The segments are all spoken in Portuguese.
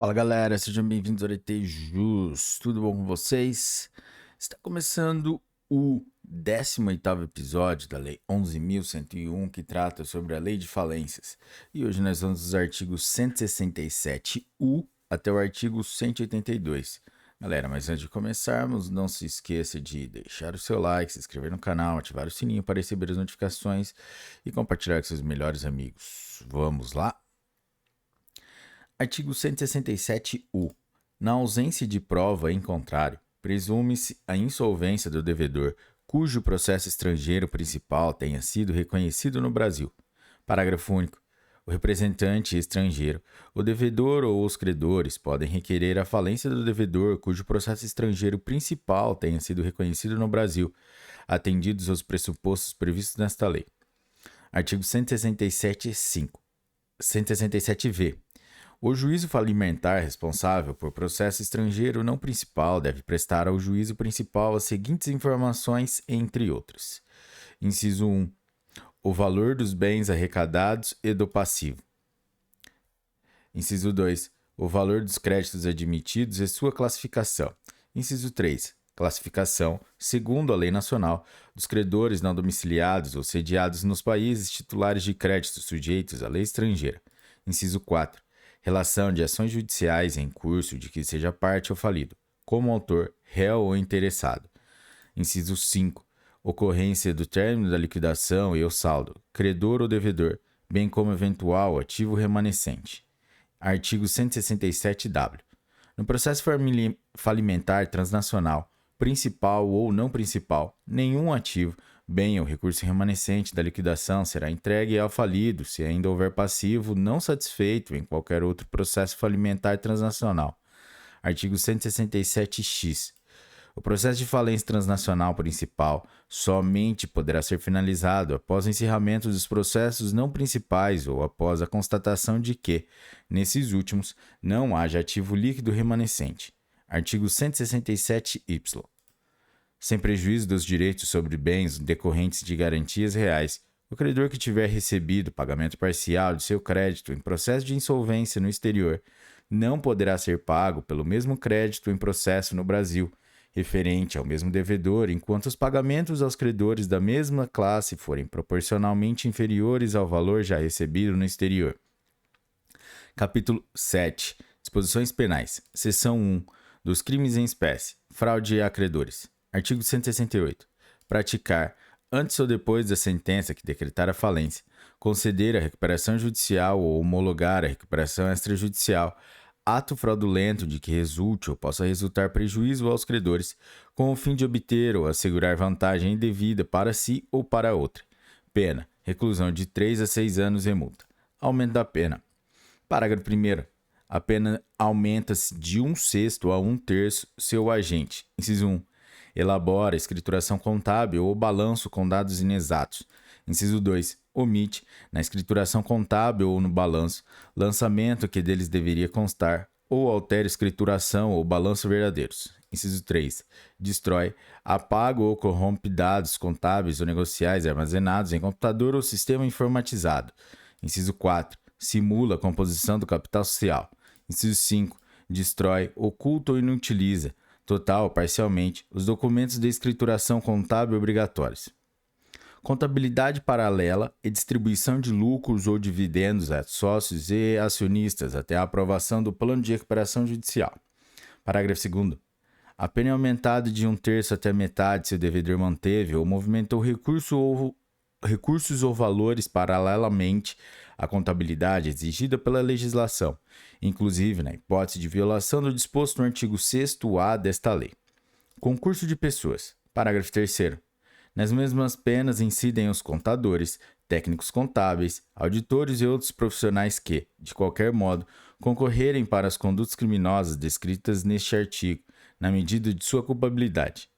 Fala galera, sejam bem-vindos ao ET Jus, tudo bom com vocês? Está começando o 18º episódio da Lei 11.101, que trata sobre a Lei de Falências. E hoje nós vamos dos artigos 167-U até o artigo 182. Galera, mas antes de começarmos, não se esqueça de deixar o seu like, se inscrever no canal, ativar o sininho para receber as notificações e compartilhar com seus melhores amigos. Vamos lá? Artigo 167-U. Na ausência de prova em contrário, presume-se a insolvência do devedor cujo processo estrangeiro principal tenha sido reconhecido no Brasil. Parágrafo único. O representante estrangeiro, o devedor ou os credores podem requerer a falência do devedor cujo processo estrangeiro principal tenha sido reconhecido no Brasil, atendidos os pressupostos previstos nesta lei. Artigo 167-5. 167-V. O juízo falimentar responsável por processo estrangeiro não principal deve prestar ao juízo principal as seguintes informações, entre outras. Inciso 1. O valor dos bens arrecadados e do passivo. Inciso 2. O valor dos créditos admitidos e sua classificação. Inciso 3. Classificação, segundo a lei nacional, dos credores não domiciliados ou sediados nos países titulares de créditos sujeitos à lei estrangeira. Inciso 4. Relação de ações judiciais em curso de que seja parte ou falido, como autor, réu ou interessado. Inciso 5. Ocorrência do término da liquidação e o saldo, credor ou devedor, bem como eventual ativo remanescente. Artigo 167-W. No processo falimentar transnacional, principal ou não principal, nenhum ativo, bem ou recurso remanescente da liquidação será entregue ao falido se ainda houver passivo não satisfeito em qualquer outro processo falimentar transnacional. Artigo 167-X. O processo de falência transnacional principal somente poderá ser finalizado após o encerramento dos processos não principais ou após a constatação de que, nesses últimos, não haja ativo líquido remanescente. Artigo 167-Y. Sem prejuízo dos direitos sobre bens decorrentes de garantias reais, o credor que tiver recebido pagamento parcial de seu crédito em processo de insolvência no exterior não poderá ser pago pelo mesmo crédito em processo no Brasil, referente ao mesmo devedor, enquanto os pagamentos aos credores da mesma classe forem proporcionalmente inferiores ao valor já recebido no exterior. Capítulo 7. Disposições penais. Seção 1. Dos crimes em espécie. Fraude a credores. Artigo 168. Praticar, antes ou depois da sentença que decretar a falência, conceder a recuperação judicial ou homologar a recuperação extrajudicial, ato fraudulento de que resulte ou possa resultar prejuízo aos credores, com o fim de obter ou assegurar vantagem indevida para si ou para outra. Pena: reclusão de 3 a 6 anos e multa. Aumento da pena. Parágrafo 1º. A pena aumenta-se de 1/6 a 1/3 seu agente. Inciso 1. Elabora escrituração contábil ou balanço com dados inexatos. Inciso 2. Omite, na escrituração contábil ou no balanço, lançamento que deles deveria constar, ou altera escrituração ou balanço verdadeiros. Inciso 3. Destrói, apaga ou corrompe dados contábeis ou negociais armazenados em computador ou sistema informatizado. Inciso 4. Simula a composição do capital social. Inciso 5. Destrói, oculta ou inutiliza, total ou parcialmente, os documentos de escrituração contábil obrigatórios. Contabilidade paralela e distribuição de lucros ou dividendos a sócios e acionistas até a aprovação do plano de recuperação judicial. Parágrafo 2º. A pena é aumentada de 1/3 até a metade se o devedor manteve ou movimentou recursos ou valores paralelamente à contabilidade exigida pela legislação, inclusive na hipótese de violação do disposto no artigo 6º-A desta lei. Concurso de pessoas. Parágrafo 3º. Nas mesmas penas incidem os contadores, técnicos contábeis, auditores e outros profissionais que, de qualquer modo, concorrerem para as condutas criminosas descritas neste artigo, na medida de sua culpabilidade.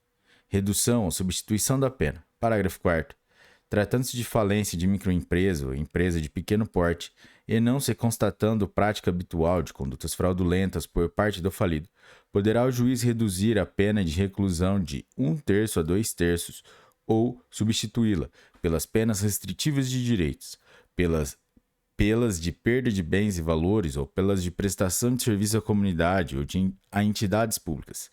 Redução ou substituição da pena. Parágrafo 4º. Tratando-se de falência de microempresa ou empresa de pequeno porte, e não se constatando prática habitual de condutas fraudulentas por parte do falido, poderá o juiz reduzir a pena de reclusão de 1/3 a 2/3 ou substituí-la pelas penas restritivas de direitos, pelas de perda de bens e valores ou pelas de prestação de serviço à comunidade ou a entidades públicas.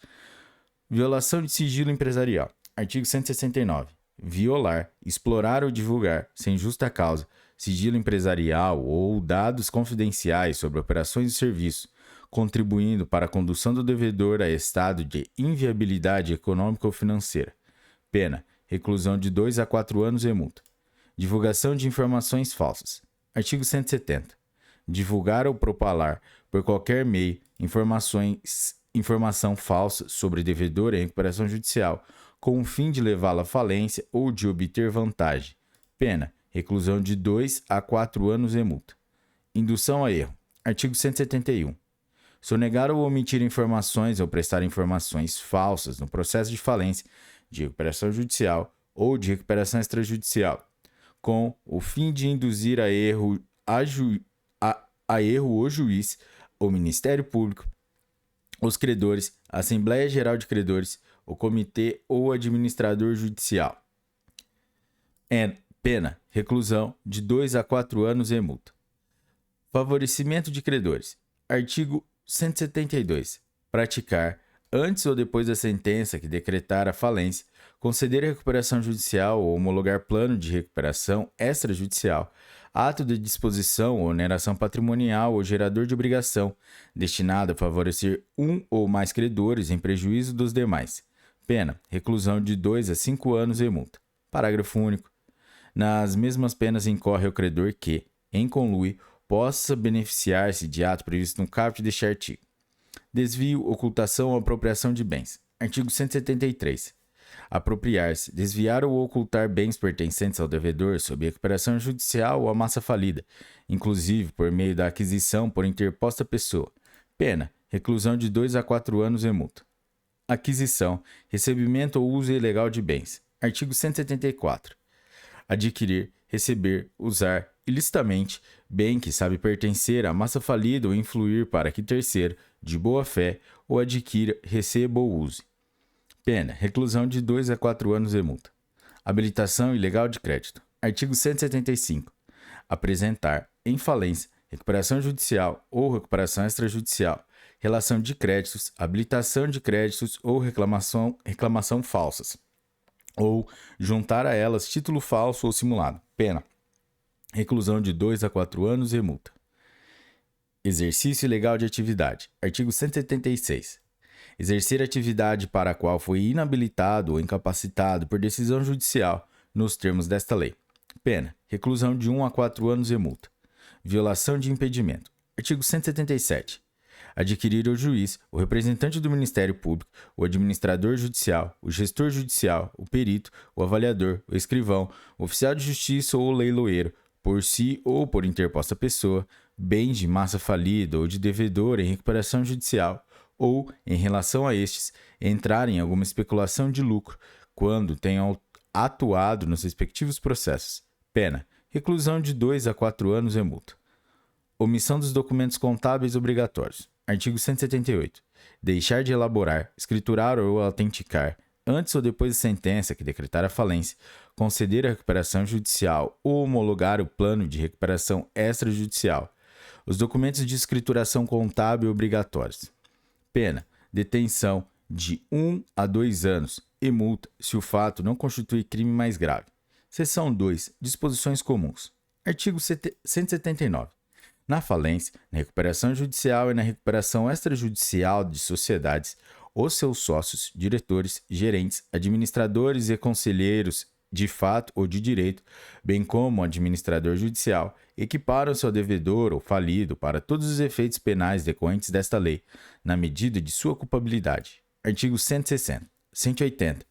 Violação de sigilo empresarial. Artigo 169. Violar, explorar ou divulgar, sem justa causa, sigilo empresarial ou dados confidenciais sobre operações e serviços, contribuindo para a condução do devedor a estado de inviabilidade econômica ou financeira. Pena: reclusão de 2 a 4 anos e multa. Divulgação de informações falsas. Artigo 170. Divulgar ou propalar, por qualquer meio, informação falsa sobre devedor em recuperação judicial, com o fim de levá-la à falência ou de obter vantagem. Pena: reclusão de 2 a 4 anos e multa. Indução a erro. Artigo 171. Sonegar ou omitir informações ou prestar informações falsas no processo de falência, de recuperação judicial ou de recuperação extrajudicial, com o fim de induzir a erro o juiz, o Ministério Público, os credores, a Assembleia Geral de Credores, o Comitê ou administrador judicial. Pena: reclusão de 2 a 4 anos e multa. Favorecimento de credores. Artigo 172. Praticar, antes ou depois da sentença que decretar a falência, conceder recuperação judicial ou homologar plano de recuperação extrajudicial, ato de disposição ou oneração patrimonial ou gerador de obrigação, destinado a favorecer um ou mais credores em prejuízo dos demais. Pena: reclusão de 2 a 5 anos e multa. Parágrafo único. Nas mesmas penas incorre o credor que, em conluio, possa beneficiar-se de ato previsto no caput deste artigo. Desvio, ocultação ou apropriação de bens. Artigo 173. Apropriar-se, desviar ou ocultar bens pertencentes ao devedor sob recuperação judicial ou a massa falida, inclusive por meio da aquisição por interposta pessoa. Pena: reclusão de 2 a 4 anos e multa. Aquisição, recebimento ou uso ilegal de bens. Artigo 174. Adquirir, receber, usar ilicitamente bem que sabe pertencer à massa falida ou influir para que terceiro, de boa fé, o adquira, receba ou use. Pena: reclusão de 2 a 4 anos e multa. Habilitação ilegal de crédito. Artigo 175. Apresentar, em falência, recuperação judicial ou recuperação extrajudicial, relação de créditos, habilitação de créditos ou reclamação falsas, ou juntar a elas título falso ou simulado. Pena: reclusão de 2 a 4 anos e multa. Exercício ilegal de atividade. Artigo 176. Exercer atividade para a qual foi inabilitado ou incapacitado por decisão judicial, nos termos desta lei. Pena: reclusão de 1 a 4 anos e multa. Violação de impedimento. Artigo 177. Adquirir ao juiz, o representante do Ministério Público, o administrador judicial, o gestor judicial, o perito, o avaliador, o escrivão, o oficial de justiça ou o leiloeiro, por si ou por interposta pessoa, bens de massa falida ou de devedor em recuperação judicial, ou, em relação a estes, entrar em alguma especulação de lucro, quando tenham atuado nos respectivos processos. Pena: reclusão de 2 a 4 anos e multa. Omissão dos documentos contábeis obrigatórios. Artigo 178. Deixar de elaborar, escriturar ou autenticar, antes ou depois da sentença que decretar a falência, conceder a recuperação judicial ou homologar o plano de recuperação extrajudicial, os documentos de escrituração contábil obrigatórios. Pena: detenção de 1 a 2 anos e multa se o fato não constitui crime mais grave. Seção 2. Disposições comuns. Artigo 179. Na falência, na recuperação judicial e na recuperação extrajudicial de sociedades, os seus sócios, diretores, gerentes, administradores e conselheiros de fato ou de direito, bem como o administrador judicial, equiparam-se ao devedor ou falido para todos os efeitos penais decorrentes desta lei, na medida de sua culpabilidade. Artigo 180.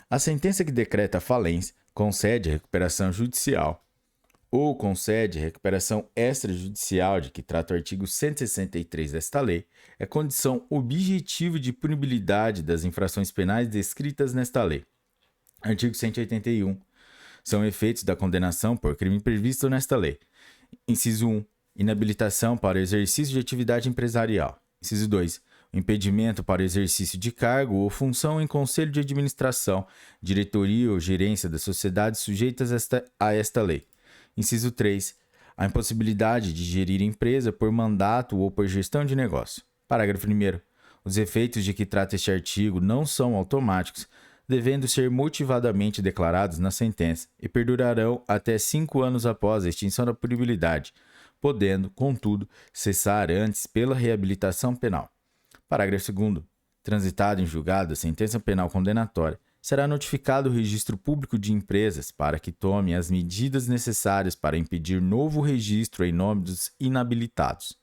A sentença que decreta a falência concede a recuperação judicial ou concede a recuperação extrajudicial de que trata o artigo 163 desta lei, é condição objetiva de punibilidade das infrações penais descritas nesta lei. Artigo 181. São efeitos da condenação por crime previsto nesta lei. Inciso 1. Inabilitação para o exercício de atividade empresarial. Inciso 2. O impedimento para o exercício de cargo ou função em conselho de administração, diretoria ou gerência das sociedades sujeitas a esta lei. Inciso 3. A impossibilidade de gerir empresa por mandato ou por gestão de negócio. Parágrafo 1º. Os efeitos de que trata este artigo não são automáticos, devendo ser motivadamente declarados na sentença e perdurarão até 5 anos após a extinção da punibilidade, podendo, contudo, cessar antes pela reabilitação penal. Parágrafo 2º. Transitada em julgado a sentença penal condenatória, será notificado o Registro Público de Empresas para que tome as medidas necessárias para impedir novo registro em nome dos inabilitados.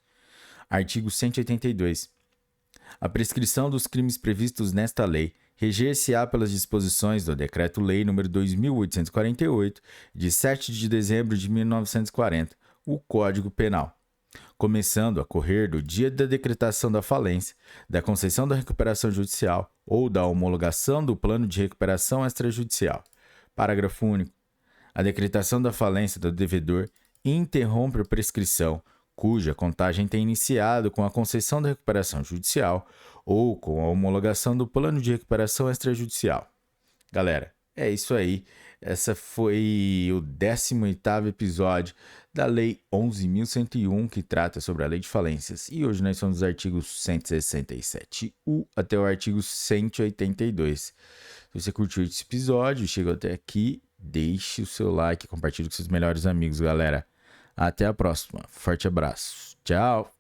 Artigo 182. A prescrição dos crimes previstos nesta lei reger-se-á pelas disposições do Decreto-Lei nº 2.848, de 7 de dezembro de 1940, o Código Penal, começando a correr do dia da decretação da falência, da concessão da recuperação judicial ou da homologação do plano de recuperação extrajudicial. Parágrafo único. A decretação da falência do devedor interrompe a prescrição, cuja contagem tem iniciado com a concessão da recuperação judicial ou com a homologação do plano de recuperação extrajudicial. Galera, é isso aí. Essa foi o 18º episódio da Lei 11.101, que trata sobre a Lei de Falências. E hoje nós somos dos artigos 167U até o artigo 182. Se você curtiu esse episódio, chegou até aqui, deixe o seu like, compartilhe com seus melhores amigos, galera. Até a próxima. Forte abraço. Tchau.